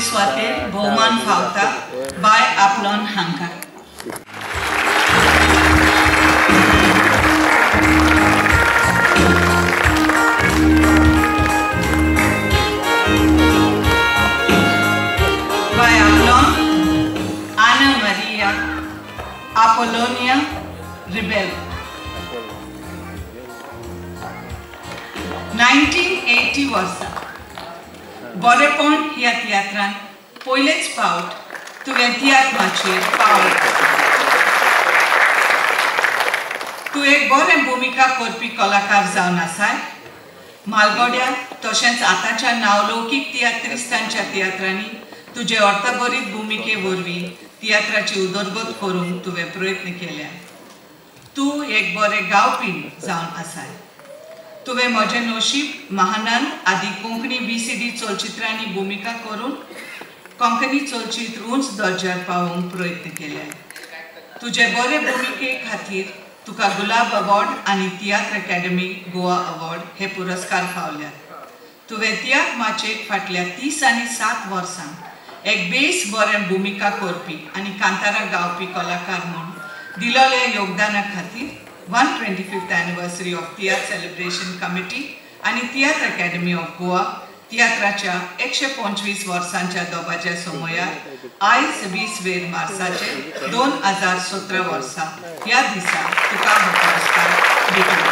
सुवातेर भोवमान फावता बाय आपलोन हांकां. By Apollon, Anna Maria Apollonia Rebel. 1980 वर्सा बरेपण ह्या तियात्रान पयलेच फावट तुवें तियात्राचेर पावल. तूं एक बरें भुमिका करपी कलाकार जावन आसाय. मालगोड्या तशेंच आतांच्या नावलौकीक तियात्रिस्तांच्या तियात्रांनी तुजे अर्थभरीत भुमिके वरवीं तियात्राची उदरगत करूंक तुवें प्रयत्न केल्या. तूं एक बरें गावपी जावन आसाय. तुवें म्हजें नशीब महानान आदी कोंकणी VCD चलचित्रांनी भुमिका करून कोंकणी चलचित्र उंच दर्ज्यार पावोवंक प्रयत्न केल्या. तुजे बरे भुमिके खातीर तुका गुलाब अवॉर्ड आनी तियात्र अकॅडमी गोवा अवॉर्ड हे पुरस्कार फावल्यात. तुवें तियात्र माचयेक फाटल्या 30 आनी 7 वर्सां एक बेस बरें भुमिका करपी आनी कांतारां गावपी कलाकार म्हूण दिलोल्या योगदाना खातीर 125th anniversary of theatre celebration committee आनी थिएटर अकॅडमी ऑफ गोवा तियात्राच्या 125 वर्सांच्या दोबाच्या समयार आयज 20 मार्चाचे 2017 वर्सा ह्या दिसा तुका हो पुरस्कार दितलो.